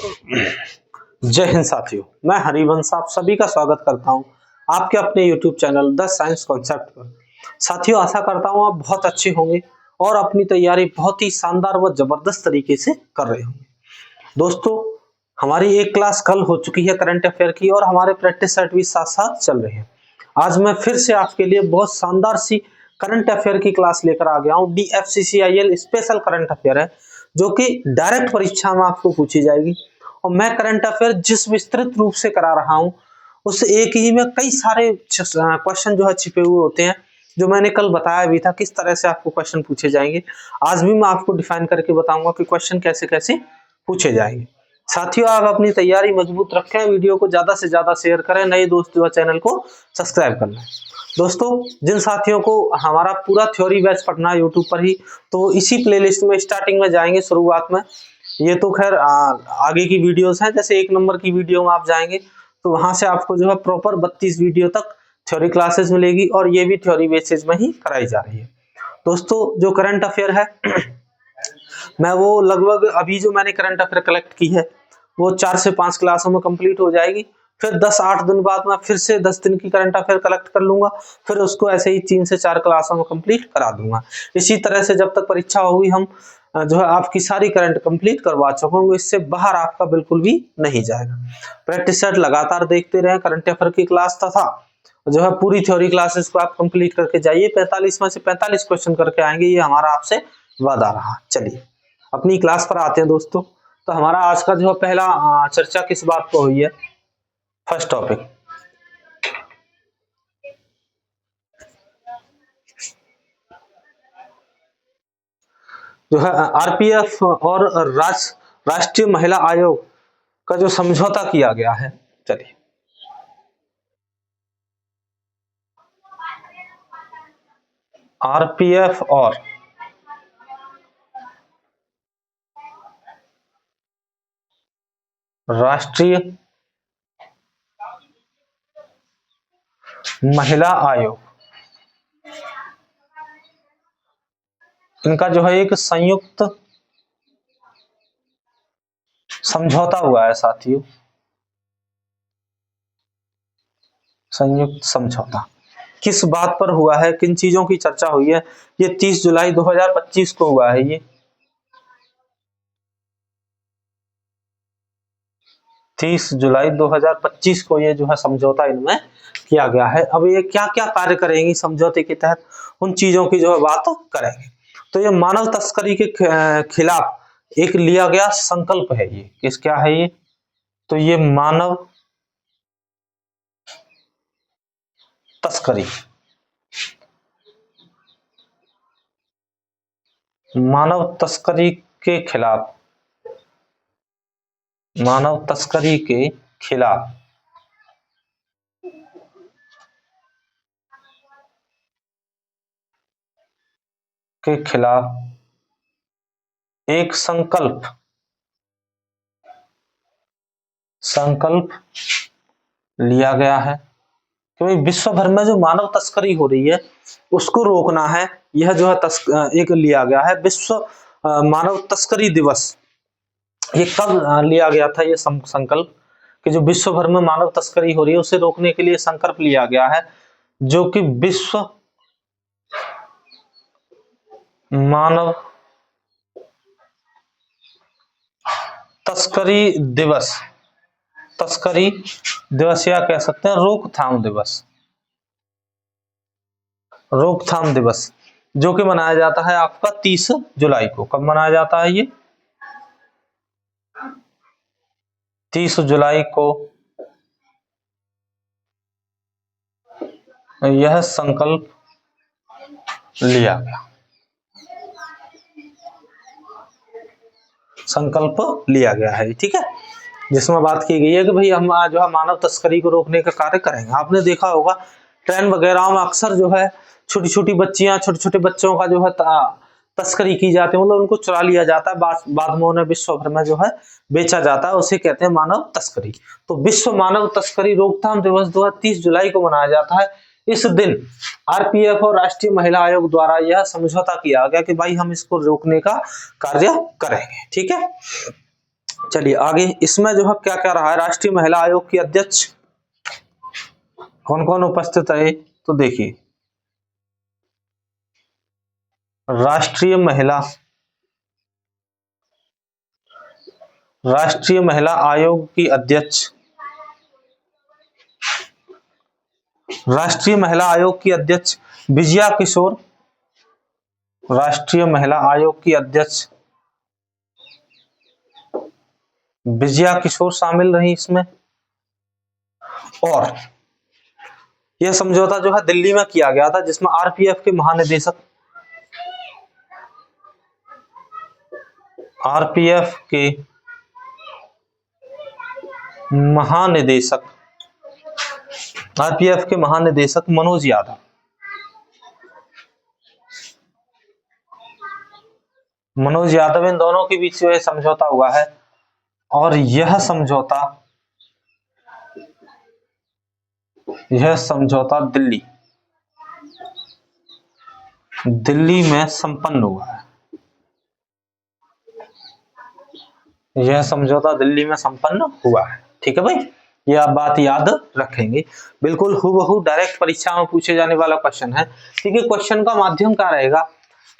जय हिंद साथियों, मैं हरिवंश आप सभी का स्वागत करता हूं आपके अपने YouTube channel the science concept पर। साथियों, आशा करता हूं आप बहुत अच्छे होंगे और अपनी तैयारी बहुत ही शानदार व जबरदस्त तरीके से कर रहे होंगे। दोस्तों, हमारी एक क्लास कल हो चुकी है करंट अफेयर की और हमारे प्रैक्टिस सेट भी साथ साथ चल रहे हैं। आज मैं फिर से आपके लिए बहुत शानदार सी करंट अफेयर की क्लास लेकर आ गया हूं। DFCCIL स्पेशल करंट अफेयर है जो कि डायरेक्ट परीक्षा में आपको पूछी जाएगी। और मैं करंट अफेयर जिस विस्तृत रूप से करा रहा हूं उस एक ही में कई सारे क्वेश्चन जो है छिपे हुए होते हैं, जो मैंने कल बताया भी था किस तरह से आपको क्वेश्चन पूछे जाएंगे। आज भी मैं आपको डिफाइन करके बताऊंगा कि क्वेश्चन कैसे कैसे पूछे जाएंगे। साथियों, आप अपनी तैयारी मजबूत रखें, वीडियो को ज्यादा से ज्यादा शेयर करें, नए दोस्त जो चैनल को सब्सक्राइब कर लें। दोस्तों, जिन साथियों को हमारा पूरा थ्योरी बैच पढ़ना है यूट्यूब पर ही, तो इसी प्लेलिस्ट में स्टार्टिंग में जाएंगे शुरुआत में। ये तो खैर आगे की वीडियोस हैं, जैसे 1 नंबर की वीडियो में आप जाएंगे तो वहां से आपको जो है प्रॉपर 32 वीडियो तक थ्योरी क्लासेस मिलेगी और ये भी थ्योरी बेसिस में ही कराई जा रही है। दोस्तों, जो करंट अफेयर है मैं वो लगभग अभी जो मैंने करंट अफेयर कलेक्ट की है वो 4 से 5 क्लासों में कंप्लीट हो जाएगी। फिर 10-8 दिन बाद मैं फिर से 10 दिन की करंट अफेयर कलेक्ट कर लूंगा, फिर उसको ऐसे ही 3 से 4 क्लासों में कंप्लीट करा दूंगा। इसी तरह से जब तक परीक्षा होगी हम जो है आपकी सारी करंट कंप्लीट करवा चुके, इससे बाहर आपका बिल्कुल भी नहीं जाएगा। प्रैक्टिस सेट लगातार देखते रहे, करंट अफेयर की क्लास था जो है पूरी थ्योरी क्लासेस को आप कंप्लीट करके जाइए। 45 में से 45 क्वेश्चन करके आएंगे, ये हमारा आपसे वादा रहा। चलिए अपनी क्लास पर आते हैं दोस्तों। तो हमारा आज का जो पहला चर्चा किस बात पर हुई है, फर्स्ट टॉपिक जो है आरपीएफ और राष्ट्रीय महिला आयोग का जो समझौता किया गया है। चलिए आरपीएफ और राष्ट्रीय महिला आयोग, इनका जो है एक संयुक्त समझौता हुआ है साथियों। संयुक्त समझौता किस बात पर हुआ है, किन चीजों की चर्चा हुई है? ये 30 जुलाई 2025 को हुआ है। ये 30 जुलाई 2025 को ये जो है समझौता इनमें किया गया है। अब ये क्या क्या कार्य करेंगी समझौते के तहत, उन चीजों की जो है बात करेंगे। तो ये मानव तस्करी के खिलाफ एक लिया गया संकल्प है। ये किस क्या है ये? तो ये मानव तस्करी, मानव तस्करी के खिलाफ, मानव तस्करी के खिलाफ एक संकल्प लिया गया है कि भाई विश्व भर में जो मानव तस्करी हो रही है उसको रोकना है। यह जो है एक लिया गया है विश्व मानव तस्करी दिवस। ये कब लिया गया था ये संकल्प, कि जो विश्व भर में मानव तस्करी हो रही है उसे रोकने के लिए संकल्प लिया गया है, जो कि विश्व मानव तस्करी दिवस, तस्करी दिवस या कह सकते हैं रोकथाम दिवस, रोकथाम दिवस, जो कि मनाया जाता है आपका 30 जुलाई को। कब मनाया जाता है ये? 30 जुलाई को यह संकल्प लिया गया, संकल्प लिया गया है। ठीक है, जिसमें बात की गई है कि भाई हम जो है मानव तस्करी को रोकने का कार्य करेंगे। आपने देखा होगा ट्रेन वगैरह में अक्सर जो है छोटी छोटी बच्चियां, छोटे छोटे बच्चों का जो है तस्करी की जाती है, मतलब उनको चुरा लिया जाता है, बाद में उन्हें विश्व भर में जो है बेचा जाता है, उसे कहते हैं मानव तस्करी। तो विश्व मानव तस्करी रोकथाम दिवस 30 जुलाई को मनाया जाता है। इस दिन आरपीएफ और राष्ट्रीय महिला आयोग द्वारा यह समझौता किया गया कि भाई हम इसको रोकने का कार्य करेंगे। ठीक है, चलिए आगे इसमें जो है क्या क्या रहा है, राष्ट्रीय महिला आयोग की अध्यक्ष कौन कौन उपस्थित है, तो देखिए राष्ट्रीय महिला आयोग की अध्यक्ष, राष्ट्रीय महिला आयोग की अध्यक्ष विजया किशोर, राष्ट्रीय महिला आयोग की अध्यक्ष विजया किशोर शामिल रही इसमें। और यह समझौता जो है दिल्ली में किया गया था, जिसमें आरपीएफ के महानिदेशक, आरपीएफ के महानिदेशक, आरपीएफ के महानिदेशक मनोज यादव, मनोज यादव, इन दोनों के बीच जो है समझौता हुआ है। और यह समझौता दिल्ली में संपन्न हुआ है। यह समझौता दिल्ली में संपन्न हुआ है। ठीक है भाई, यह आप बात याद रखेंगे, बिल्कुल हूबहू डायरेक्ट परीक्षा में पूछे जाने वाला क्वेश्चन है। ठीक है, क्वेश्चन का माध्यम क्या रहेगा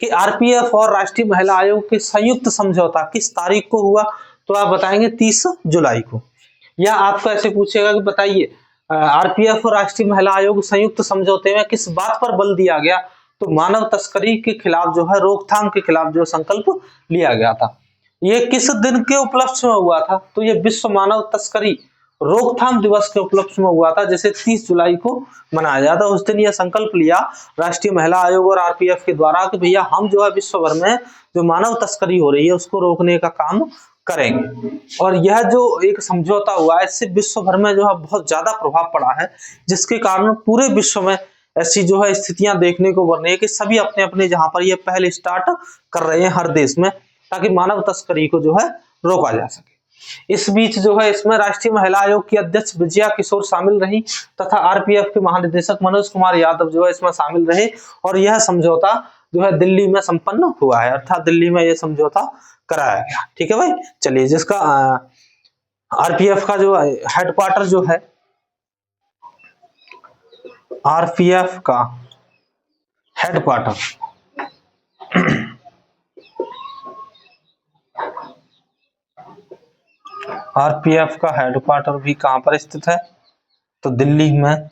कि आरपीएफ और राष्ट्रीय महिला आयोग के संयुक्त समझौता किस तारीख को हुआ, तो आप बताएंगे 30 जुलाई को। या आपको ऐसे पूछेगा कि बताइए आरपीएफ और राष्ट्रीय महिला आयोग संयुक्त समझौते में किस बात पर बल दिया गया, तो मानव तस्करी के खिलाफ जो है, रोकथाम के खिलाफ जो संकल्प लिया गया था। ये किस दिन के उपलक्ष्य में हुआ था, तो ये विश्व मानव तस्करी रोकथाम दिवस के उपलक्ष्य में हुआ था, जिसे 30 जुलाई को मनाया जाता है। उस दिन यह संकल्प लिया राष्ट्रीय महिला आयोग और आरपीएफ के द्वारा कि भैया हम जो है विश्व भर में जो मानव तस्करी हो रही है उसको रोकने का काम करेंगे। और यह जो एक समझौता हुआ है, इससे विश्व भर में जो है बहुत ज्यादा प्रभाव पड़ा है, जिसके कारण पूरे विश्व में ऐसी जो है स्थितियां देखने को बन रही है कि सभी अपने अपने जहां पर ये पहले स्टार्ट कर रहे हैं हर देश में, ताकि मानव तस्करी को जो है रोका जा सके। इस बीच जो है इसमें राष्ट्रीय महिला आयोग की अध्यक्ष विजया किशोर शामिल रही तथा आरपीएफ के महानिदेशक मनोज कुमार यादव जो है इसमें शामिल रहे। और यह समझौता जो है दिल्ली में संपन्न हुआ है, अर्थात दिल्ली में यह समझौता कराया गया। ठीक है भाई, चलिए जिसका आरपीएफ का जो हेडक्वार्टर जो है, आरपीएफ का हेडक्वार्टर आरपीएफ का हेडक्वार्टर भी कहां पर स्थित है, तो दिल्ली में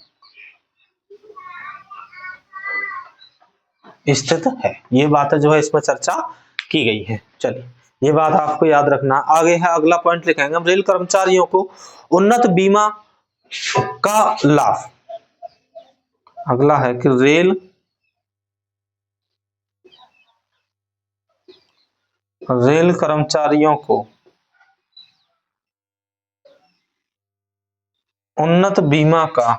स्थित है। ये बातें जो है इसमें चर्चा की गई है। चलिए ये बात आपको याद रखना। आगे है अगला पॉइंट लिखेंगे हम, रेल कर्मचारियों को उन्नत बीमा का लाभ। अगला है कि रेल कर्मचारियों को उन्नत बीमा का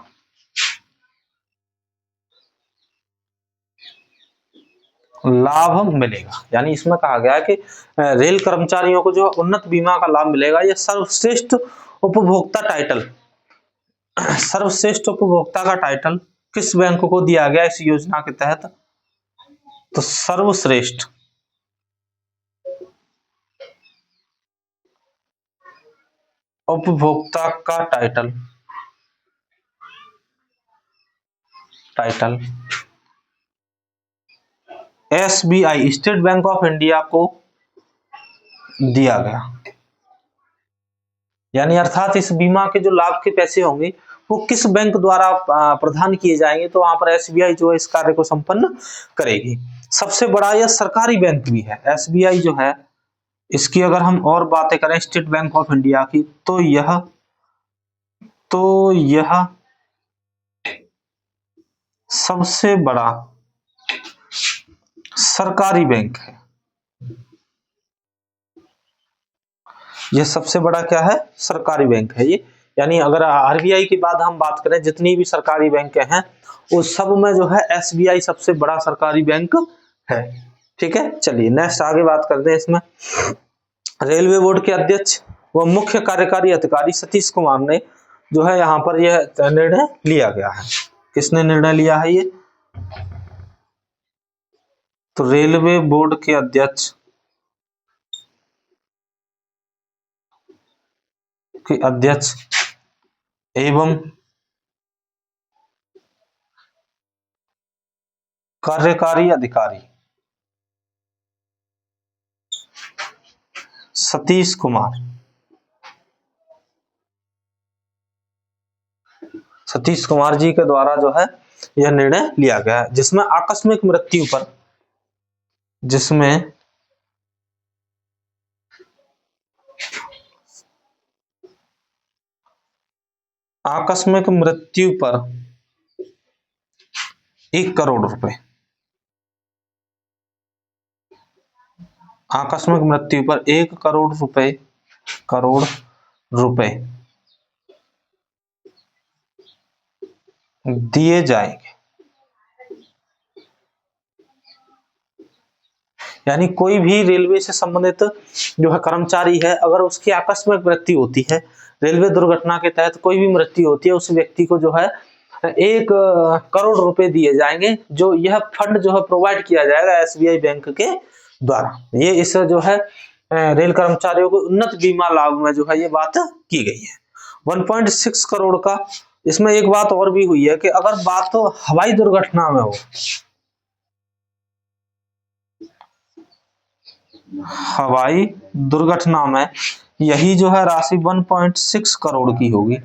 लाभ मिलेगा। यानी इसमें कहा गया है कि रेल कर्मचारियों को जो उन्नत बीमा का लाभ मिलेगा। यह सर्वश्रेष्ठ उपभोक्ता टाइटल, सर्वश्रेष्ठ उपभोक्ता का टाइटल किस बैंक को दिया गया इस योजना के तहत, तो सर्वश्रेष्ठ उपभोक्ता का title SBI, state bank of India को दिया गया। यानी अर्थात इस बीमा के जो लाभ के पैसे होंगे वो किस बैंक द्वारा प्रदान किए जाएंगे, तो वहां पर एसबीआई जो है इस कार्य को संपन्न करेगी। सबसे बड़ा यह सरकारी बैंक भी है एसबीआई जो है। इसकी अगर हम और बातें करें स्टेट बैंक ऑफ इंडिया की, तो यह सबसे बड़ा सरकारी बैंक है। यह सबसे बड़ा क्या है, सरकारी बैंक है ये। यानी अगर आरबीआई के बाद हम बात करें जितनी भी सरकारी बैंक हैं उस सब में जो है एसबीआई सबसे बड़ा सरकारी बैंक है। ठीक है, चलिए नेक्स्ट आगे बात करते हैं। इसमें रेलवे बोर्ड के अध्यक्ष व मुख्य कार्यकारी अधिकारी सतीश कुमार ने जो है यहाँ पर यह निर्णय लिया गया है। किसने निर्णय लिया है ये, तो रेलवे बोर्ड के अध्यक्ष के अध्यक्ष एवं कार्यकारी अधिकारी सतीश कुमार जी के द्वारा जो है यह निर्णय लिया गया है, जिसमें आकस्मिक मृत्यु पर ₹1 करोड़ आकस्मिक मृत्यु पर 1 करोड़ रुपए दिए जाएंगे। यानी कोई भी रेलवे से संबंधित जो है कर्मचारी है, अगर उसकी आकस्मिक मृत्यु होती है, रेलवे दुर्घटना के तहत कोई भी मृत्यु होती है, उस व्यक्ति को जो है 1 करोड़ रुपए दिए जाएंगे, जो यह फंड जो है प्रोवाइड किया जाएगा एसबीआई बैंक के द्वारा। ये इस जो है रेल कर्मचारियों को उन्नत बीमा लाभ में जो है ये बात की गई है। 1.6 करोड़ का इसमें एक बात और भी हुई है कि अगर बात तो हवाई दुर्घटना में हो, हवाई दुर्घटना में यही जो है राशि 1.6 करोड़ की होगी,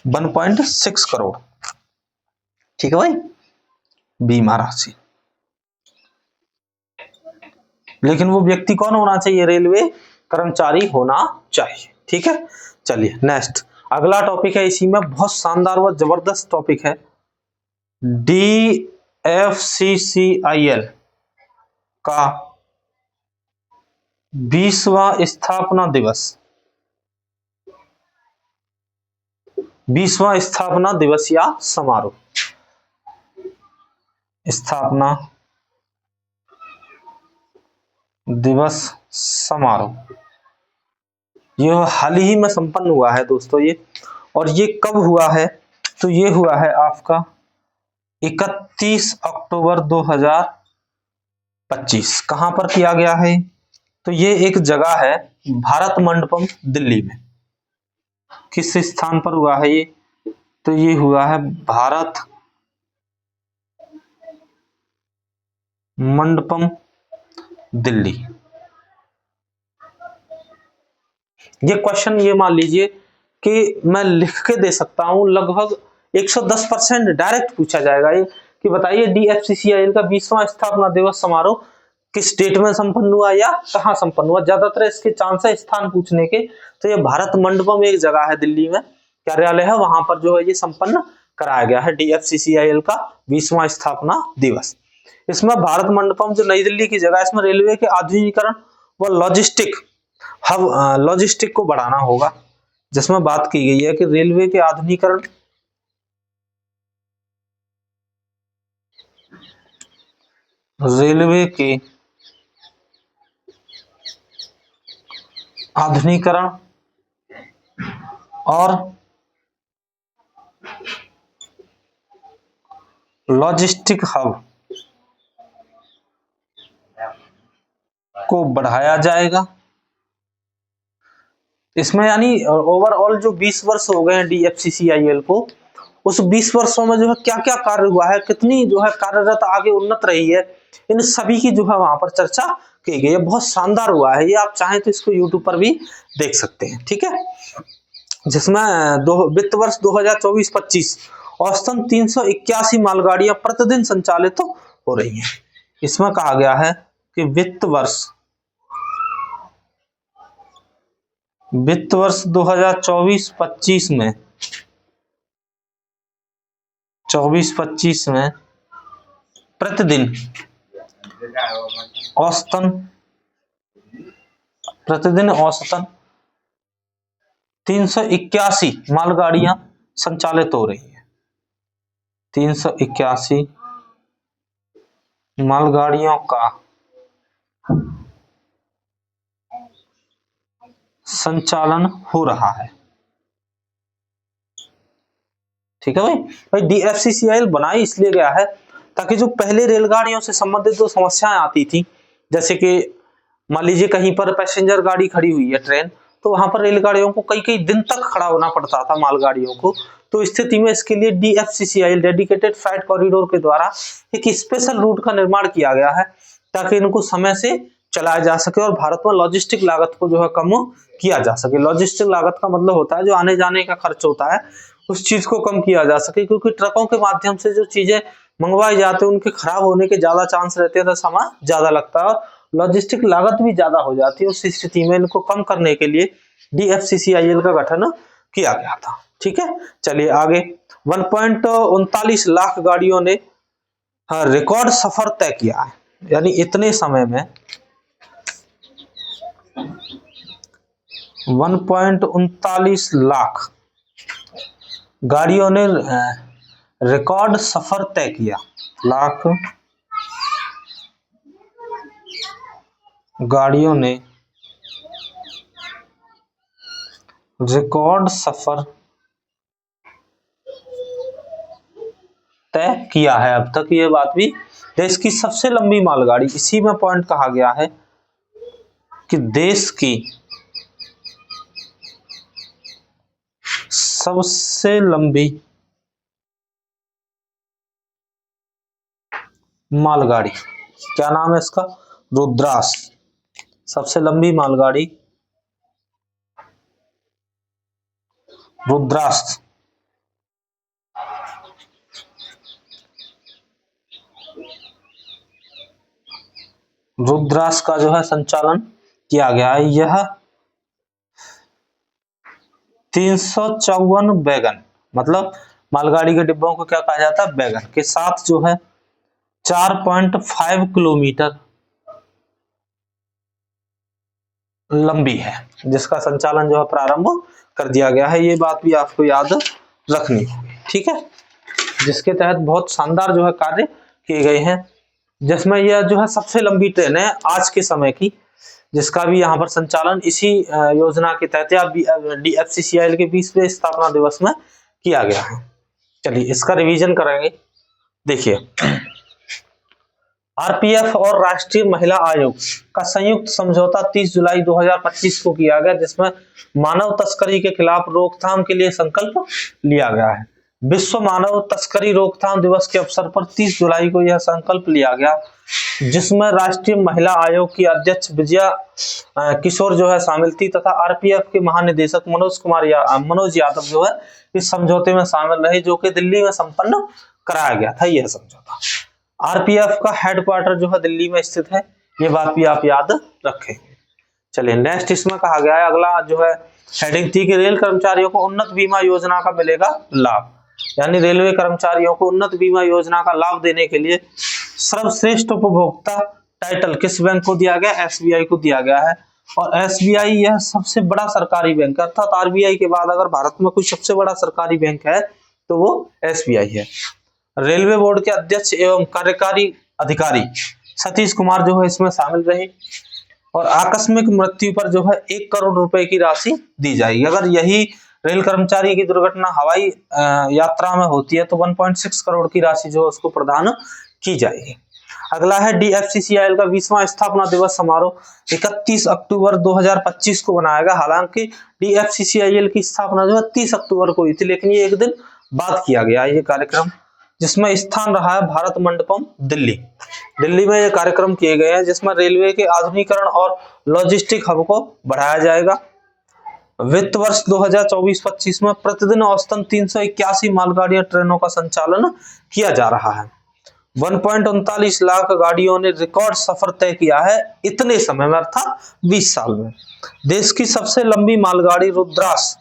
1.6 करोड़। ठीक है भाई, बीमा राशि। लेकिन वो व्यक्ति कौन होना चाहिए? रेलवे कर्मचारी होना चाहिए। ठीक है, चलिए नेक्स्ट अगला टॉपिक है, इसी में बहुत शानदार व जबरदस्त टॉपिक है, DFCCIL का 20वां स्थापना दिवस या समारोह। स्थापना दिवस समारोह यह हाल ही में संपन्न हुआ है दोस्तों ये। और ये कब हुआ है? तो ये हुआ है आपका 31 अक्टूबर 2025। कहां पर किया गया है? तो ये एक जगह है भारत मंडपम दिल्ली में। किस स्थान पर हुआ है ये? तो ये हुआ है भारत मंडपम दिल्ली। ये क्वेश्चन ये मान लीजिए कि मैं लिख के दे सकता हूं, लगभग 110% डायरेक्ट पूछा जाएगा ये कि बताइए DFCCIL का 20वां स्थापना दिवस समारोह किस डेट में संपन्न हुआ या कहां संपन्न हुआ। ज्यादातर इसके चांस है स्थान पूछने के, तो ये भारत मंडपम एक जगह है दिल्ली में, कार्यालय है, वहां पर जो है ये संपन्न कराया गया है DFCCIL का 20वां स्थापना दिवस। इसमें भारत मंडपम जो नई दिल्ली की जगह है, इसमें रेलवे के आधुनिकीकरण व लॉजिस्टिक को बढ़ाना होगा, जिसमें बात की गई है कि रेलवे के आधुनिकीकरण और लॉजिस्टिक हब को बढ़ाया जाएगा। इसमें यानी ओवरऑल जो 20 वर्ष हो गए हैं DFCCIL को, उस 20 वर्षों में जो है क्या क्या कार्य हुआ है, कितनी जो है कार्यरत आगे उन्नत रही है, इन सभी की जो है वहां पर चर्चा की गई है। बहुत शानदार हुआ है ये, आप चाहें तो इसको YouTube पर भी देख सकते हैं। ठीक है, जिसमें वित्त वर्ष 2024-25 औसतन 381 मालगाड़ियां प्रतिदिन संचालित हो रही हैं। इसमें कहा गया है कि वित्त वर्ष 2024-25 में 24-25 में प्रतिदिन औसतन 381 मालगाड़ियां संचालित हो रही हैं। 381 मालगाड़ियों का संचालन हो रहा है। ठीक है भाई DFCCIL बनाई इसलिए गया है ताकि जो पहले रेलगाड़ियों से संबंधित जो समस्याएं आती थी, जैसे कि मान लीजिए कहीं पर पैसेंजर गाड़ी खड़ी हुई है ट्रेन, तो तो वहां पर रेलगाड़ियों को कई कई दिन तक खड़ा होना पड़ता था मालगाड़ियों को। तो स्थिति में इसके लिए DFCCIL डेडिकेटेड फ्राइट कॉरिडोर के द्वारा एक स्पेशल रूट का निर्माण किया गया है ताकि इनको समय से चलाया जा सके और भारत में लॉजिस्टिक लागत को जो है कम किया जा सके। लॉजिस्टिक लागत का मतलब होता है जो आने जाने का खर्च होता है उस चीज को कम किया जा सके, क्योंकि ट्रकों के माध्यम से जो चीजें मंगवाई जाती है उनके खराब होने के ज्यादा चांस रहते हैं, तो समय ज्यादा लगता है और लॉजिस्टिक लागत भी ज्यादा हो जाती है। उस स्थिति में इनको कम करने के लिए DFCCIL का गठन किया गया था। ठीक है, चलिए आगे। 1.39 लाख गाड़ियों ने रिकॉर्ड सफर तय किया है, यानी इतने समय में 1.39 लाख गाड़ियों ने रिकॉर्ड सफर तय किया। लाख गाड़ियों ने रिकॉर्ड सफर तय किया है अब तक। ये बात भी देश की सबसे लंबी मालगाड़ी, इसी में पॉइंट कहा गया है कि देश की सबसे लंबी मालगाड़ी, क्या नाम है इसका? रुद्रास। सबसे लंबी मालगाड़ी रुद्रास। रुद्रास का जो है संचालन किया गया है। यह 354 वैगन, मतलब मालगाड़ी के डिब्बों को क्या कहा जाता है? वैगन के साथ जो है 4.5 किलोमीटर लंबी है, जिसका संचालन जो है प्रारंभ कर दिया गया है। ये बात भी आपको याद रखनी होगी। ठीक है, जिसके तहत बहुत शानदार जो है कार्य किए गए हैं, जिसमें यह जो है सबसे लंबी ट्रेन है आज के समय की, जिसका भी यहाँ पर संचालन इसी योजना के तहत या DFCCIL के 20वें स्थापना दिवस में किया गया है। चलिए इसका रिवीजन करेंगे। देखिए, RPF और राष्ट्रीय महिला आयोग का संयुक्त समझौता 30 जुलाई 2025 को किया गया, जिसमें मानव तस्करी के खिलाफ रोकथाम के लिए संकल्प लिया गया है। विश्व मानव तस्करी रोकथाम दिवस के अवसर पर 30 जुलाई को यह संकल्प लिया गया, जिसमें राष्ट्रीय महिला आयोग की अध्यक्ष विजया किशोर जो है शामिल थी तथा RPF के महानिदेशक मनोज यादव जो है इस समझौते में शामिल रहे, जो कि दिल्ली में संपन्न कराया गया था। यह समझौता RPF का हेडक्वार्टर जो है दिल्ली में स्थित है, ये बात भी आप याद रखें। चलिए नेक्स्ट इसमें कहा गया है, अगला जो है हेडिंग थी कि रेल कर्मचारियों को उन्नत बीमा योजना का मिलेगा लाभ, यानी रेलवे कर्मचारियों को उन्नत बीमा योजना का लाभ देने के लिए सर्वश्रेष्ठ उपभोक्ता टाइटल किस बैंक को दिया गया? SBI को दिया गया है। और SBI यह सबसे बड़ा सरकारी बैंक है, अर्थात RBI के बाद अगर भारत में कोई सबसे बड़ा सरकारी बैंक है तो वो SBI है। रेलवे बोर्ड के अध्यक्ष एवं कार्यकारी अधिकारी सतीश कुमार जो है इसमें शामिल रहे और आकस्मिक मृत्यु पर जो है 1 करोड़ रुपए की राशि दी जाएगी। अगर यही रेल कर्मचारी की दुर्घटना हवाई यात्रा में होती है तो 1.6 करोड़ की राशि जो है उसको प्रदान की जाएगी। अगला है DFCCIL का 20वां स्थापना दिवस समारोह 31 अक्टूबर 2025 को मनाया गया। हालांकि DFCCIL की स्थापना जो है 30 अक्टूबर को हुई थी, लेकिन ये एक दिन बाद किया गया ये कार्यक्रम, जिसमें स्थान रहा है भारत मंडपम दिल्ली में ये कार्यक्रम किए गए हैं, जिसमें रेलवे के आधुनिकीकरण और लॉजिस्टिक हब को बढ़ाया जाएगा। वित्त वर्ष 2024-25 में प्रतिदिन औसतन 381 मालगाड़ियां ट्रेनों का संचालन किया जा रहा है। 1.39 लाख गाड़ियों ने रिकॉर्ड सफर तय किया है इतने समय में, अर्थात 20 साल में। देश की सबसे लंबी मालगाड़ी रुद्रास,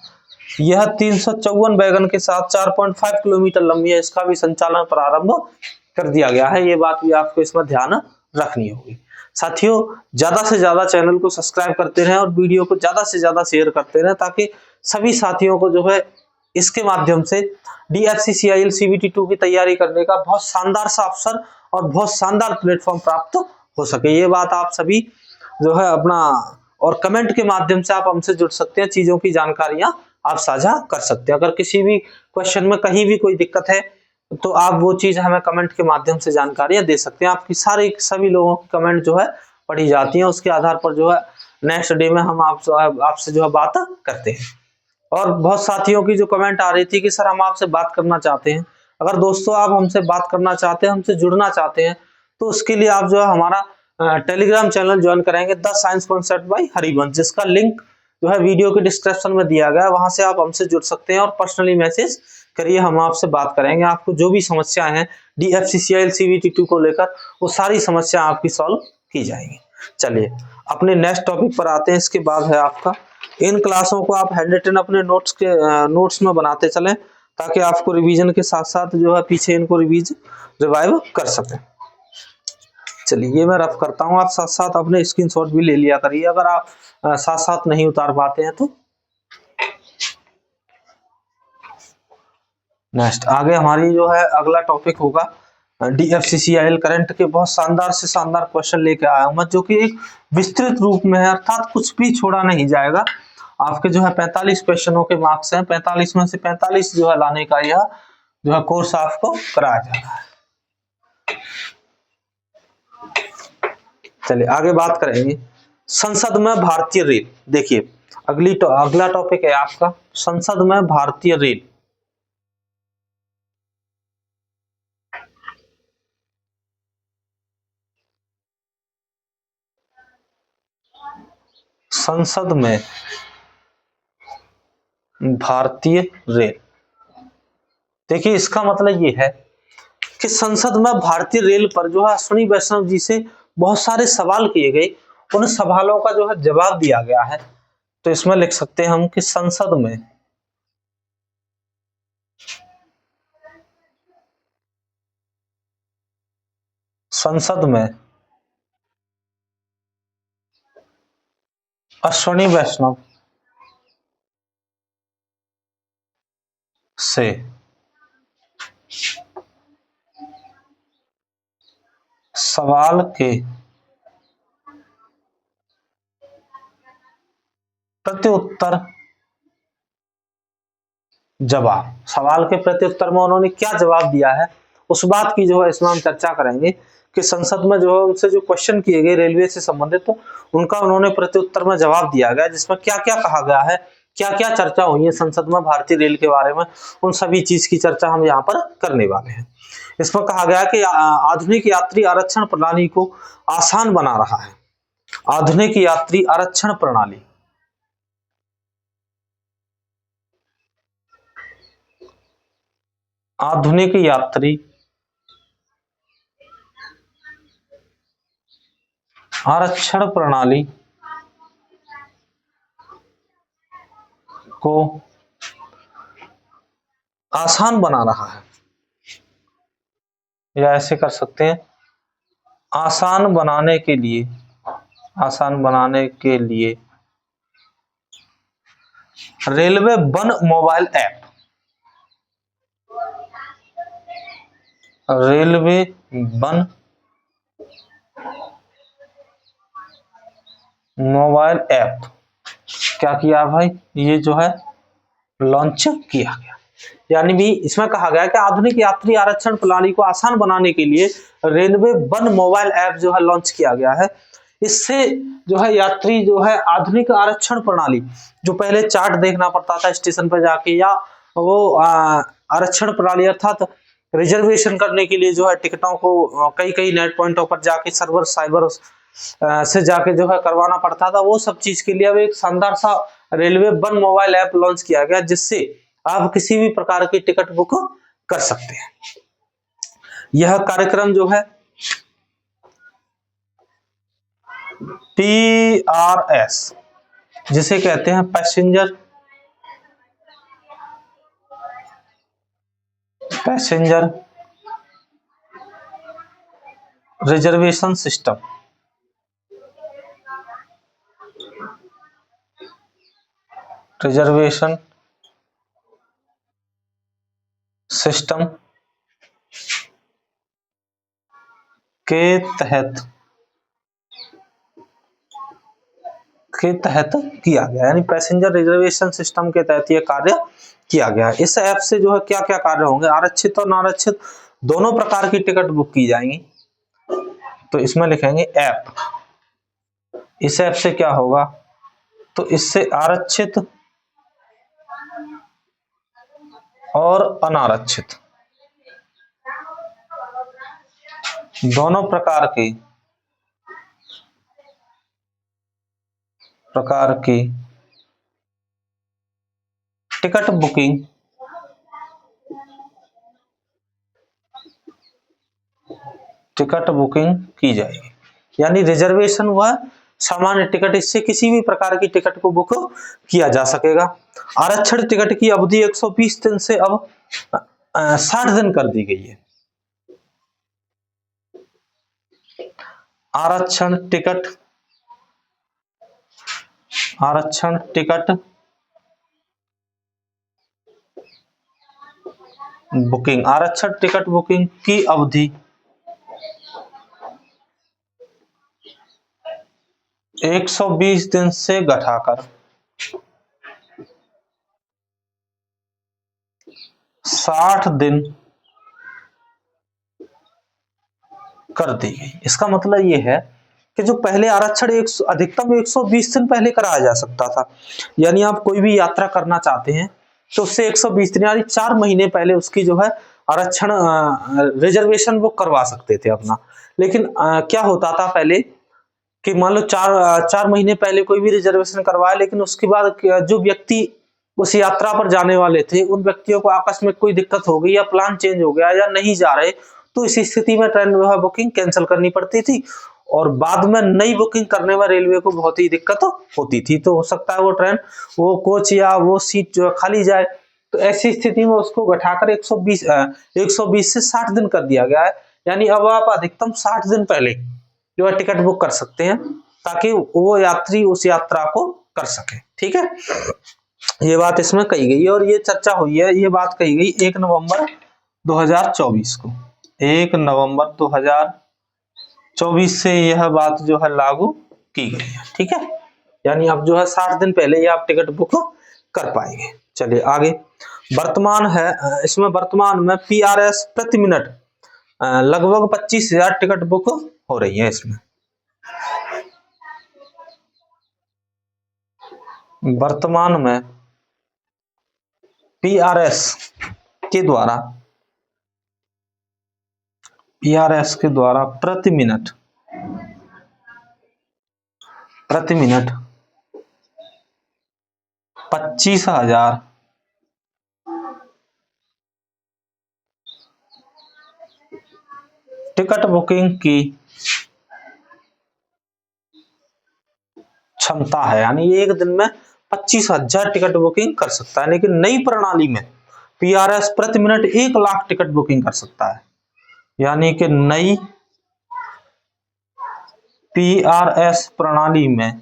यह 354 वैगन के साथ 4.5 किलोमीटर लंबी है, इसका भी संचालन प्रारंभ कर दिया गया है। ये बात भी आपको इसमें ध्यान रखनी होगी। साथियों, ज्यादा से ज्यादा चैनल को सब्सक्राइब करते रहें और वीडियो को ज्यादा से ज्यादा शेयर करते रहें, ताकि सभी साथियों को जो है इसके माध्यम से DFCCIL CBT 2 की तैयारी करने का बहुत शानदार सा अवसर और बहुत शानदार प्लेटफॉर्म प्राप्त हो सके। ये बात आप सभी जो है अपना और कमेंट के माध्यम से आप हमसे जुड़ सकते हैं, चीजों की जानकारियां आप साझा कर सकते हैं। अगर किसी भी क्वेश्चन में कहीं भी कोई दिक्कत है तो आप वो चीज हमें कमेंट के माध्यम से जानकारियां दे सकते हैं। आपकी सभी लोगों की कमेंट जो है पढ़ी जाती है, उसके आधार पर जो है नेक्स्ट डे में हम आपसे जो है बात करते हैं। और बहुत साथियों की जो कमेंट आ रही थी कि सर हम आपसे बात करना चाहते हैं। अगर दोस्तों आप हमसे बात करना चाहते हैं, हमसे जुड़ना चाहते हैं, तो उसके लिए आप जो है हमारा टेलीग्राम चैनल ज्वाइन करेंगे the science concept bye Harivansh, जिसका लिंक जो है वीडियो के डिस्क्रिप्शन में दिया गया है। वहां से आप हमसे जुड़ सकते हैं और पर्सनली मैसेज करिए, हम आपसे बात करेंगे। आपको जो भी समस्या है DFCCIL CVT2 को लेकर, वो सारी समस्या आपकी सॉल्व की जाएंगी। चलिए अपने नेक्स्ट टॉपिक पर आते हैं। इसके बाद है आपका, इन क्लासों को आप हैंड रिटन अपने नोट्स में बनाते चलें, ताकि आपको रिवीजन के साथ साथ जो है पीछे इनको रिवाइव कर सकें। चलिए ये मैं रफ करता हूँ, आप साथ साथ अपने स्क्रीनशॉट भी ले लिया करिए अगर आप साथ साथ नहीं उतार पाते हैं तो। नेक्स्ट आगे हमारी जो है अगला टॉपिक होगा DFCCIL करंट के बहुत शानदार से शानदार क्वेश्चन लेके आया हूं मैं, जो कि एक विस्तृत रूप में है, अर्थात कुछ भी छोड़ा नहीं जाएगा। आपके जो है 45 क्वेश्चनों के मार्क्स हैं, 45 में से 45 जो है लाने का यह जो है कोर्स आपको कराया जा रहा है। चलिए आगे बात करेंगे संसद में भारतीय रेल। देखिए अगला टॉपिक है आपका संसद में भारतीय रेल। संसद में भारतीय रेल, देखिए इसका मतलब ये है कि संसद में भारतीय रेल पर जो है अश्विनी वैष्णव जी से बहुत सारे सवाल किए गए, उन सवालों का जो है जवाब दिया गया है। तो इसमें लिख सकते हैं हम कि संसद में अश्विनी वैष्णव से सवाल के प्रत्युत्तर जवाब, सवाल के प्रत्युत्तर में उन्होंने क्या जवाब दिया है, उस बात की जो है इसमें हम चर्चा करेंगे कि संसद में जो है उनसे जो क्वेश्चन किए गए रेलवे से संबंधित, तो उनका उन्होंने प्रत्युत्तर में जवाब दिया गया, जिसमें क्या क्या कहा गया है, क्या क्या चर्चा हुई है संसद में भारतीय रेल के बारे में, उन सभी चीज की चर्चा हम यहाँ पर करने वाले हैं। इसमें कहा गया कि आधुनिक यात्री आरक्षण प्रणाली को आसान बना रहा है। आधुनिक यात्री आरक्षण प्रणाली आधुनिक यात्री आरक्षण प्रणाली को आसान बना रहा है, या ऐसे कर सकते हैं आसान बनाने के लिए railway one mobile app, railway one mobile app क्या किया भाई, ये जो है लॉन्च किया गया। यानी भी इसमें कहा गया कि आधुनिक यात्री आरक्षण प्रणाली को आसान बनाने के लिए रेलवे वन मोबाइल ऐप जो है लॉन्च किया गया है। इससे जो है यात्री जो है आधुनिक आरक्षण प्रणाली, जो पहले चार्ट देखना पड़ता था स्टेशन पर जाके, या वो आरक्षण प्रणाली अर्थात रिजर्वेशन करने के लिए जो है टिकटों को कई कई नेट पॉइंटों पर जाके सर्वर साइबर से जाके जो है करवाना पड़ता था, वो सब चीज के लिए अब एक शानदार सा railway one mobile app launch किया गया, जिससे आप किसी भी प्रकार की टिकट बुक कर सकते हैं। यह कार्यक्रम जो है PRS जिसे कहते हैं पैसेंजर रिजर्वेशन सिस्टम के तहत किया गया, यानी पैसेंजर रिजर्वेशन सिस्टम के तहत यह कार्य किया गया। इस ऐप से जो है क्या क्या कार्य होंगे, आरक्षित और नारक्षित दोनों प्रकार की टिकट बुक की जाएंगी। तो इसमें लिखेंगे ऐप इस ऐप से क्या होगा, तो इससे आरक्षित और अनारक्षित दोनों प्रकार की टिकट बुकिंग की जाएगी। यानी रिजर्वेशन व सामान्य टिकट, इससे किसी भी प्रकार की टिकट को बुक किया जा सकेगा। आरक्षण टिकट की अवधि 120 दिन से अब 60 दिन कर दी गई है। आरक्षण टिकट बुकिंग की अवधि 120 दिन से घटाकर 60 दिन कर दी गई। इसका मतलब ये है कि जो पहले आरक्षण अधिकतम 120 दिन पहले कराया जा सकता था, यानी आप कोई भी यात्रा करना चाहते हैं तो उससे 120 दिन यानी 4 महीने पहले उसकी जो है आरक्षण रिजर्वेशन बुक करवा सकते थे अपना। लेकिन क्या होता था पहले कि मान लो 4 महीने पहले कोई भी रिजर्वेशन करवाया, लेकिन उसके बाद जो व्यक्ति उस यात्रा पर जाने वाले थे उन व्यक्तियों को आकस्मिक कोई दिक्कत हो गई या प्लान चेंज हो गया या नहीं जा रहे, तो इस स्थिति में ट्रेन बुकिंग कैंसिल करनी पड़ती थी और बाद में नई बुकिंग करने में रेलवे को बहुत ही दिक्कत होती थी। तो हो सकता है वो ट्रेन, वो कोच या वो सीट जो खाली जाए, तो ऐसी स्थिति में उसको घटाकर 120 से 60 दिन कर दिया गया है। यानी अब आप अधिकतम 60 दिन पहले जो है टिकट बुक कर सकते हैं ताकि वो यात्री उस यात्रा को कर सके। ठीक है, ये बात इसमें कही गई है और ये चर्चा हुई है, ये बात कही गई 1 नवंबर 2024 को। 1 नवंबर 2024 से यह बात जो है लागू की गई है। ठीक है, यानी अब जो है 60 दिन पहले ये आप टिकट बुक कर पाएंगे। चलिए आगे, वर्तमान में PRS प्रति मिनट लगभग 25,000 टिकट बुक हो रही है। इसमें वर्तमान में PRS के द्वारा प्रति मिनट 25,000 टिकट बुकिंग की क्षमता है। यानी एक दिन में 25,000 टिकट बुकिंग कर सकता है। लेकिन नई प्रणाली में PRS प्रति मिनट 1 लाख टिकट बुकिंग कर सकता है। यानी कि नई PRS प्रणाली में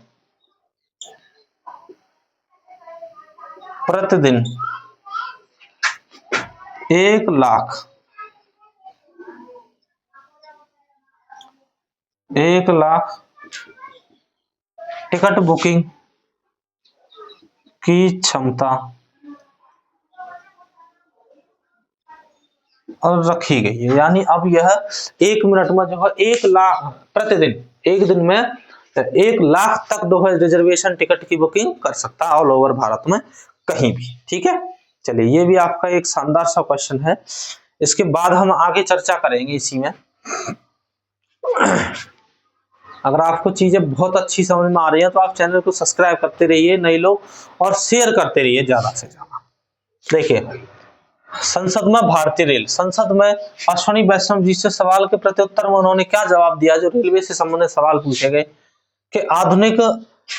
प्रतिदिन 1 लाख टिकट बुकिंग की क्षमता और रखी गई है। यानी अब यह 1 मिनट में जो है 1 लाख प्रतिदिन, एक दिन में 1 लाख तक जो है रिजर्वेशन टिकट की बुकिंग कर सकता है ऑल ओवर भारत में कहीं भी। ठीक है, चलिए ये भी आपका एक शानदार सा क्वेश्चन है। इसके बाद हम आगे चर्चा करेंगे इसी में। अगर आपको चीजें बहुत अच्छी समझ में आ रही हैं तो आप चैनल को सब्सक्राइब करते रहिए नए लोग, और शेयर करते रहिए ज्यादा से ज्यादा। देखिए, संसद में भारतीय रेल, संसद में अश्विनी वैष्णव जी से सवाल के प्रत्युत्तर में उन्होंने क्या जवाब दिया, जो रेलवे से संबंधित सवाल पूछे गए कि आधुनिक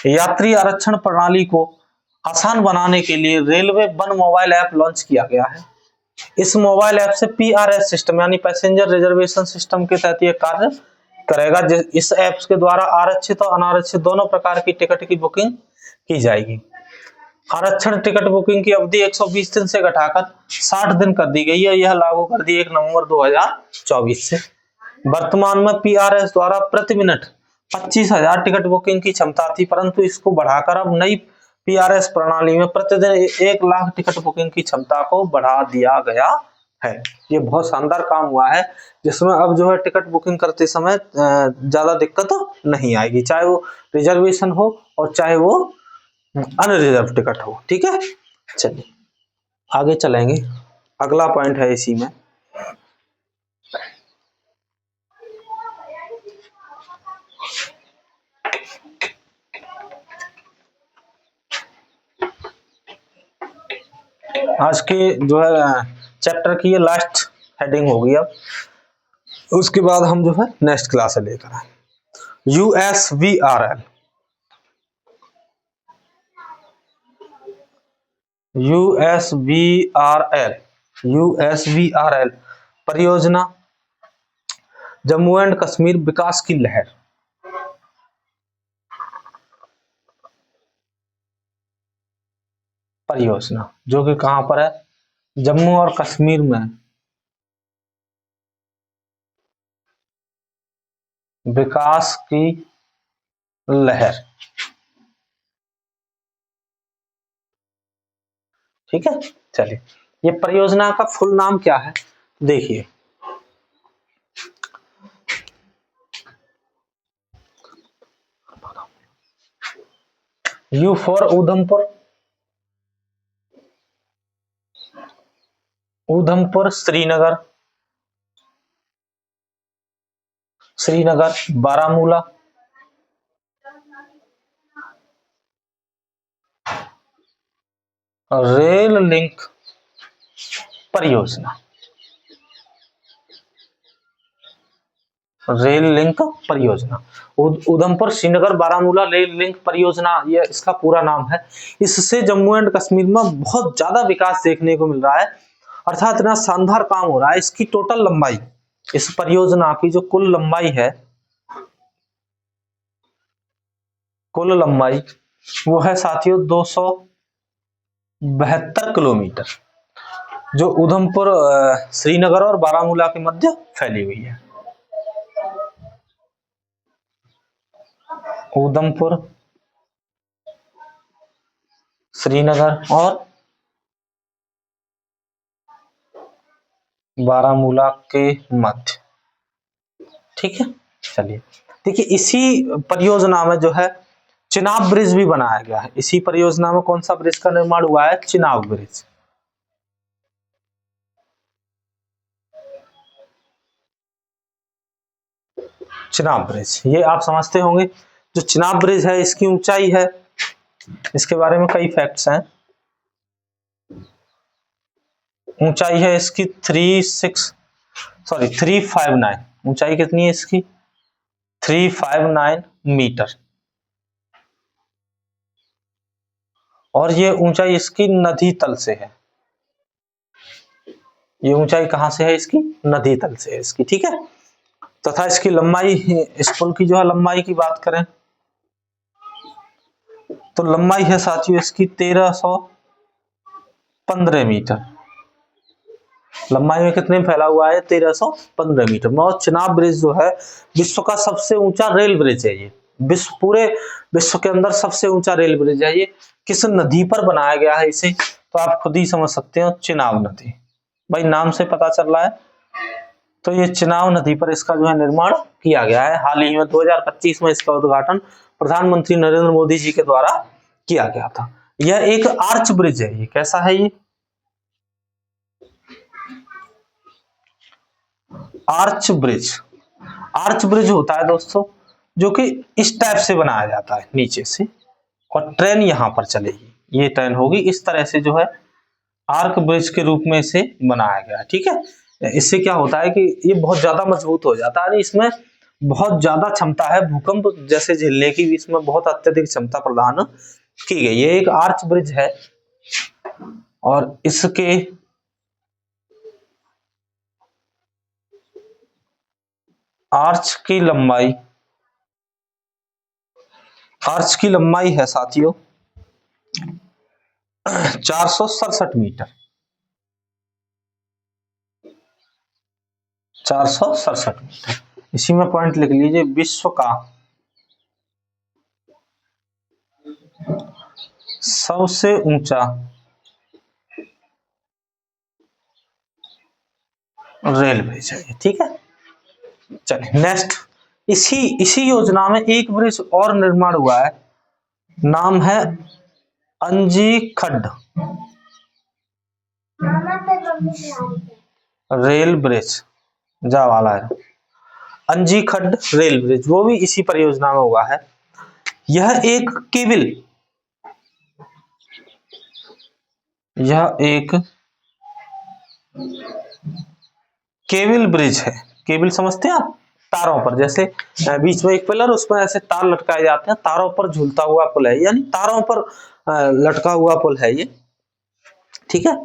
यात्री आरक्षण प्रणाली को आसान बनाने के लिए railway one mobile app launch किया गया है। इस मोबाइल ऐप से PRS सिस्टम यानी पैसेंजर रिजर्वेशन सिस्टम के तहत यह कार्य करेगा। इस ऐप के द्वारा आरक्षित और अनारक्षित दोनों प्रकार की टिकट की बुकिंग की जाएगी। आरक्षण टिकट बुकिंग की अवधि 120 दिन से घटाकर 60 दिन कर दी गई है। यह लागू कर दी 1 नवंबर 2024 से। वर्तमान में PRS द्वारा प्रति मिनट 25,000 टिकट बुकिंग की क्षमता थी, परंतु इसको बढ़ाकर अब नई PRS प्रणाली में प्रतिदिन 1 लाख टिकट बुकिंग की क्षमता को बढ़ा दिया गया है। ये बहुत शानदार काम हुआ है, जिसमें अब जो है टिकट बुकिंग करते समय ज्यादा दिक्कत नहीं आएगी, चाहे वो रिजर्वेशन हो और चाहे वो अनरिजर्व टिकट हो। ठीक है, चलिए आगे चलेंगे। अगला पॉइंट है इसी में, आज के जो है चैप्टर की ये लास्ट हेडिंग होगी। अब उसके बाद हम जो है नेक्स्ट क्लास से लेकर आए। USVRL, USVRL, USVRL परियोजना, जम्मू एंड कश्मीर विकास की लहर। परियोजना जो कि कहां पर है, जम्मू और कश्मीर में, विकास की लहर। ठीक है, चलिए ये परियोजना का फुल नाम क्या है देखिए। U for Udhampur, Udhampur Srinagar, Srinagar Baramulla, rail link परियोजना, रेल लिंक परियोजना, उधमपुर श्रीनगर बारामूला रेल लिंक परियोजना, ये इसका पूरा नाम है। इससे जम्मू एंड कश्मीर में बहुत ज्यादा विकास देखने को मिल रहा है, अर्थात इतना शानदार काम हो रहा है। इसकी टोटल लंबाई, इस परियोजना की जो कुल लंबाई है, कुल लंबाई वो है साथियों 272 किलोमीटर, जो उधमपुर श्रीनगर और बारामूला के मध्य फैली हुई है। उधमपुर श्रीनगर और बारामूला के मध्य। ठीक है, चलिए देखिए इसी परियोजना में जो है चिनाब ब्रिज भी बनाया गया है। इसी परियोजना में कौन सा ब्रिज का निर्माण हुआ है, चिनाब ब्रिज। चिनाब ब्रिज ये आप समझते होंगे। जो चिनाब ब्रिज है इसकी ऊंचाई है, इसके बारे में कई फैक्ट्स हैं। ऊंचाई है इसकी 359, ऊंचाई कितनी है इसकी, 359 मीटर। और ये ऊंचाई इसकी नदी तल से है। ये ऊंचाई कहां से है इसकी, नदी तल से है इसकी। ठीक है, तथा इसकी लंबाई, इस पुल की जो है लंबाई की बात करें तो लंबाई है साथियों इसकी 1315 मीटर। लंबाई में कितने में फैला हुआ है, 1315 मीटर में। और चिनाब ब्रिज जो है विश्व का सबसे ऊंचा रेल ब्रिज है। ये पूरे विश्व के अंदर सबसे ऊंचा रेल ब्रिज है। ये किस नदी पर बनाया गया है इसे, तो आप खुद ही समझ सकते हो, चिनाब नदी। भाई नाम से पता चल रहा है, तो ये चिनाब नदी पर इसका जो है निर्माण किया गया है। हाल ही में 2025 में इसका उद्घाटन प्रधानमंत्री नरेंद्र मोदी जी के द्वारा किया गया था। यह एक आर्च ब्रिज है। ये कैसा है, ये आर्च ब्रिज। आर्च ब्रिज होता है दोस्तों जो कि इस टाइप से बनाया जाता है नीचे से, और ट्रेन यहां पर चलेगी, ये ट्रेन होगी इस तरह से, जो है आर्क ब्रिज के रूप में इसे बनाया गया है। ठीक है, इससे क्या होता है कि ये बहुत ज्यादा मजबूत हो जाता है। इसमें बहुत ज्यादा क्षमता है, भूकंप जैसे झेलने की भी इसमें बहुत अत्यधिक क्षमता प्रदान की गई। ये एक आर्च ब्रिज है और इसके आर्च की लंबाई, आर्च की लंबाई है साथियों 467 मीटर, 467 मीटर। इसी में पॉइंट लिख लीजिए, विश्व का सबसे ऊंचा रेल ब्रिज है, ठीक है। चलिए नेक्स्ट, इसी योजना में एक ब्रिज और निर्माण हुआ है, नाम है अंजी खड्ड रेल ब्रिज, जा वाला है अंजी खड्ड रेल ब्रिज, वो भी इसी परियोजना में हुआ है। यह एक केबल ब्रिज है। केबल समझते हैं आप, तारों पर, जैसे बीच में एक पिलर, उसमें ऐसे तार लटकाए जाते हैं, तारों पर झूलता हुआ पुल है, यानी तारों पर लटका हुआ पुल है ये, ठीक है।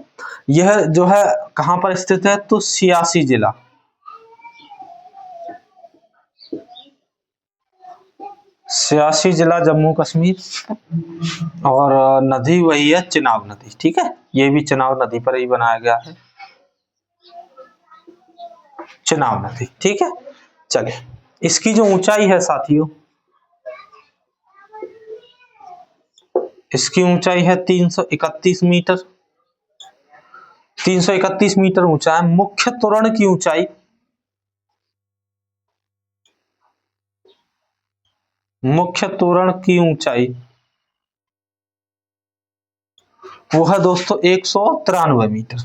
यह जो है कहां पर स्थित है, तो सियासी जिला, जम्मू कश्मीर, और नदी वही है चिनाब नदी, ठीक है। ये भी चिनाब नदी पर ही बनाया गया है, चिनाब नदी, ठीक है। चलिए, इसकी जो ऊंचाई है साथियों, इसकी ऊंचाई है 331 मीटर, 331 मीटर ऊंचा है। मुख्य तोरण की ऊंचाई, वो है दोस्तों 193 मीटर।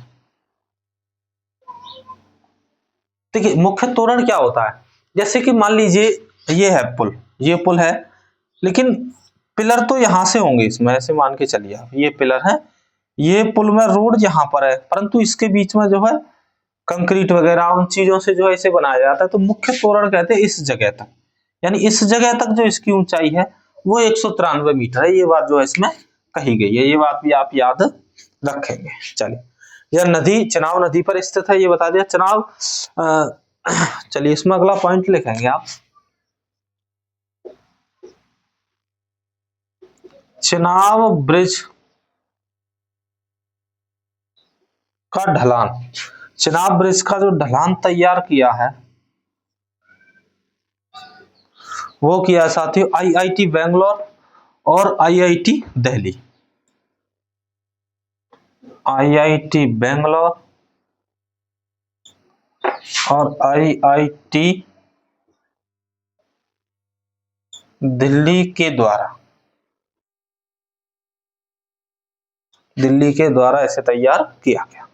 देखिए, मुख्य तोरण क्या होता है, जैसे कि मान लीजिए ये है पुल, ये पुल है, लेकिन पिलर तो यहां से होंगे इसमें, ऐसे मान के चलिए आप, ये पिलर है, ये पुल में रोड यहां पर है, परंतु इसके बीच में जो है कंक्रीट वगैरह उन चीजों से जो है इसे बनाया जाता है, तो मुख्य तोरण कहते हैं इस जगह तक, यानी इस जगह तक जो इसकी ऊंचाई है वो 193 मीटर है। ये बात जो है इसमें कही गई है, ये बात भी आप याद रखेंगे। चलिए, यह नदी चिनाब नदी पर स्थित है, ये बता दिया चिनाब। चलिए, इसमें अगला पॉइंट लिखेंगे आप, चिनाब ब्रिज का ढलान, चिनाब ब्रिज का जो ढलान तैयार किया है वो किया साथियों आईआईटी बेंगलोर और आईआईटी दिल्ली, आईआईटी बेंगलोर और आईआईटी दिल्ली के द्वारा इसे तैयार किया गया।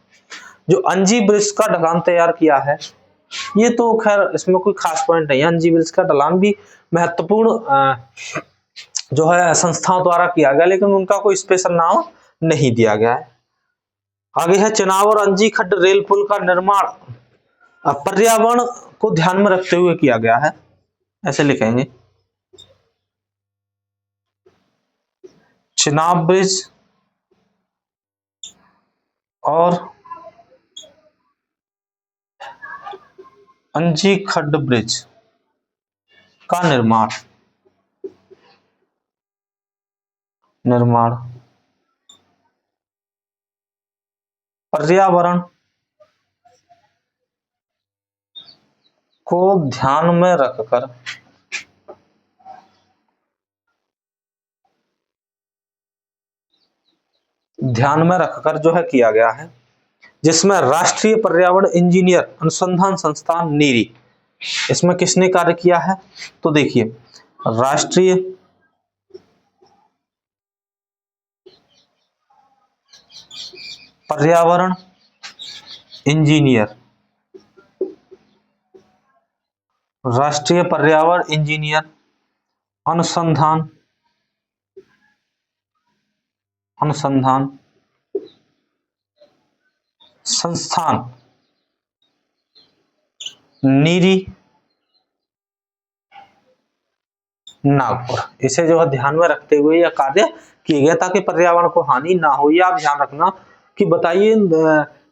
जो अंजी ब्रिज का ढलान तैयार किया है, ये तो खैर इसमें कोई खास पॉइंट नहीं है, अंजी ब्रिज का ढलान भी महत्वपूर्ण जो है संस्थाओं द्वारा किया गया, लेकिन उनका कोई स्पेशल नाम नहीं दिया गया है। आगे है चिनाब और अंजी खड्ड रेल पुल का निर्माण पर्यावरण को ध्यान में रखते हुए किया गया है, ऐसे लिखेंगे, चिनाब ब्रिज और अंजी खड्ड ब्रिज का निर्माण पर्यावरण को ध्यान में रखकर जो है किया गया है, जिसमें राष्ट्रीय पर्यावरण इंजीनियर अनुसंधान संस्थान नीरी, इसमें किसने कार्य किया है, तो देखिए राष्ट्रीय पर्यावरण इंजीनियर, राष्ट्रीय पर्यावरण इंजीनियर अनुसंधान संस्थान नीरी नागपुर, इसे जो है ध्यान में रखते हुए यह कार्य किए गए ताकि पर्यावरण को हानि ना हो। यह आप ध्यान रखना कि बताइए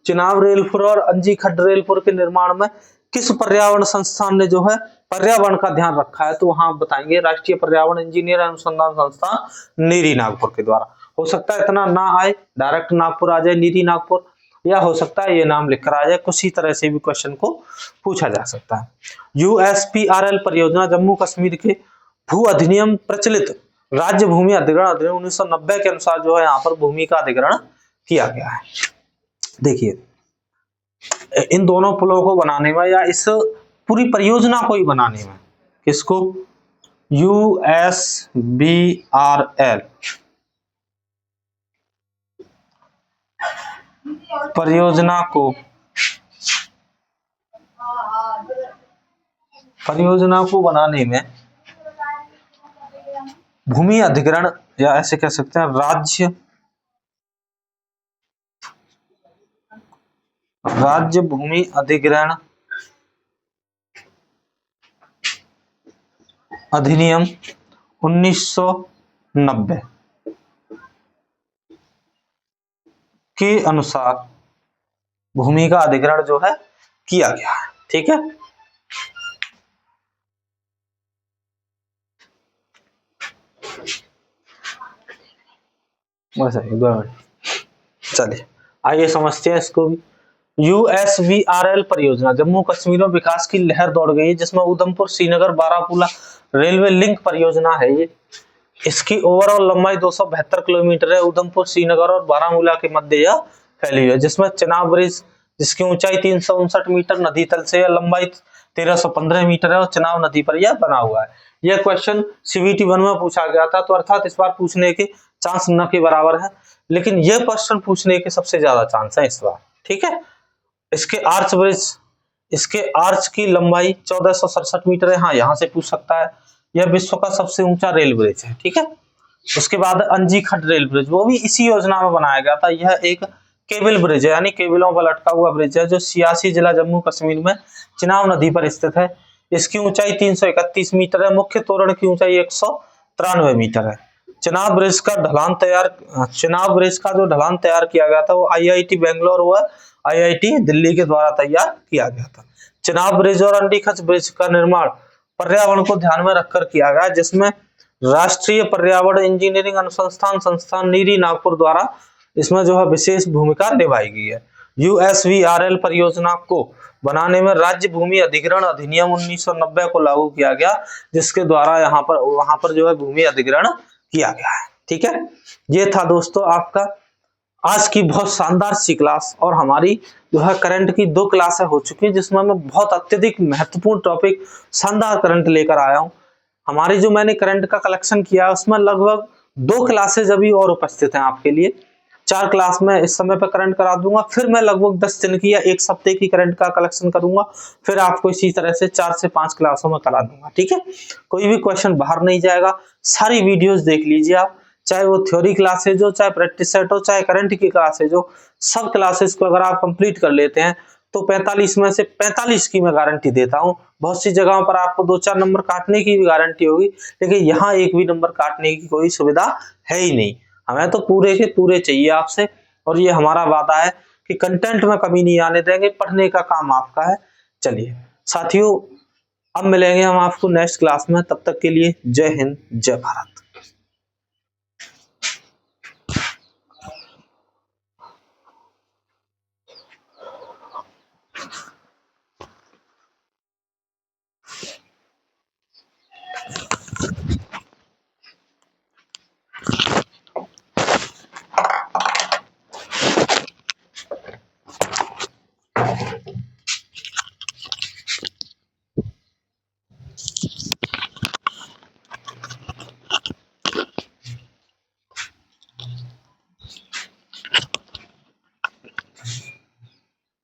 चिनाब रेलपुर और अंजी खड्ड रेलपुर के निर्माण में किस पर्यावरण संस्थान ने जो है पर्यावरण का ध्यान रखा है, तो वहां बताएंगे राष्ट्रीय पर्यावरण इंजीनियर अनुसंधान संस्थान नीरी नागपुर के द्वारा। हो सकता है इतना ना आए, डायरेक्ट नागपुर आ जाए नीरी नागपुर, या हो सकता है ये नाम लिखकर आ जाए, कुछ ही तरह से भी क्वेश्चन को पूछा जा सकता है। यूएसपीआरएल परियोजना जम्मू कश्मीर के भू अधिनियम प्रचलित राज्य भूमि अधिग्रहण अधिनियम 1990 के अनुसार जो है यहाँ पर भूमि का अधिग्रहण किया गया है। देखिए इन दोनों पुलों को बनाने में या इस पूरी परियोजना को ही बनाने में, किसको, USBRL परियोजना को बनाने में भूमि अधिग्रहण या ऐसे कह सकते हैं राज्य भूमि अधिग्रहण अधिनियम 1990 के अनुसार भूमि का अधिग्रहण जो है किया गया है। ठीक है, चलिए आइए समझते हैं इसको भी। USBRL परियोजना जम्मू कश्मीर में विकास की लहर दौड़ गई, जिसमें उधमपुर श्रीनगर बारामूला रेलवे लिंक परियोजना है ये। इसकी ओवरऑल लंबाई 272 किलोमीटर है। उधमपुर श्रीनगर और बारामूला के मध्य यह फैली हुई है, जिसमें चिनाब ब्रिज जिसकी ऊंचाई 359 मीटर नदी तल से, लंबाई 1315 मीटर है और चिनाब नदी पर यह बना हुआ है। यह क्वेश्चन CBT 1 में पूछा गया था, तो अर्थात इस बार पूछने के चांस न के बराबर है, लेकिन यह क्वेश्चन पूछने के सबसे ज्यादा चांस है इस बार। ठीक है, इसके आर्च की लंबाई 1467 मीटर है। हाँ, यहाँ से पूछ सकता है। यह विश्व का सबसे ऊंचा रेल ब्रिज है। ठीक है, उसके बाद अंजी खट रेल ब्रिज, वो भी इसी योजना में बनाया गया था। यह एक केबल ब्रिज है, यानी केबलों पर लटका हुआ ब्रिज है, जो सियासी जिला जम्मू कश्मीर में चिनाब नदी पर स्थित है। इसकी ऊंचाई 331 मीटर है। मुख्य तोरण की ऊंचाई 193 मीटर है। चिनाब ब्रिज का जो ढलान तैयार किया गया था वो IIT बेंगलोर व IIT दिल्ली के द्वारा तैयार किया गया था। चिनाब ब्रिज और अंडी खच ब्रिज का निर्माण पर्यावरण को ध्यान में रखकर किया गया, जिसमें राष्ट्रीय पर्यावरण इंजीनियरिंग अनुसंधान संस्थान नीरी नागपुर द्वारा इसमें जो है विशेष भूमिका निभाई गई है। USBRL परियोजना को बनाने में राज्य भूमि अधिग्रहण अधिनियम 1990 को लागू किया गया, जिसके द्वारा वहां पर जो है भूमि अधिग्रहण किया गया है। ठीक है, ये था दोस्तों आपका आज की बहुत शानदार सी क्लास, और हमारी जो है करंट की 2 क्लासें हो चुकी हैं, जिसमें मैं बहुत अत्यधिक महत्वपूर्ण टॉपिक शानदार करंट लेकर आया हूं। हमारी जो मैंने करंट का कलेक्शन किया है उसमें लगभग 2 क्लासेज अभी और उपस्थित हैं आपके लिए। 4 क्लास में इस समय पर करंट करा दूंगा, फिर मैं लगभग 10 दिन की या 1 हफ्ते की करंट का कलेक्शन करूंगा, फिर आपको इसी तरह से 4 से 5 क्लासों में करा दूंगा। ठीक है, कोई भी क्वेश्चन बाहर नहीं जाएगा। सारी वीडियोस देख लीजिए आप, चाहे वो थ्योरी क्लासेज हो, चाहे प्रैक्टिस सेट हो, चाहे करंट की क्लासेज हो, सब क्लासेस को अगर आप कंप्लीट कर लेते हैं तो 45 में से 45 की मैं गारंटी देता हूं। बहुत सी जगहों पर आपको 2-4 नंबर काटने की भी गारंटी होगी, लेकिन यहाँ एक भी नंबर काटने की कोई सुविधा है ही नहीं। हमें तो पूरे के पूरे चाहिए आपसे, और ये हमारा वादा है कि कंटेंट में कमी नहीं आने देंगे। पढ़ने का काम आपका है। चलिए साथियों, अब मिलेंगे हम आपको नेक्स्ट क्लास में। तब तक के लिए जय हिंद, जय भारत।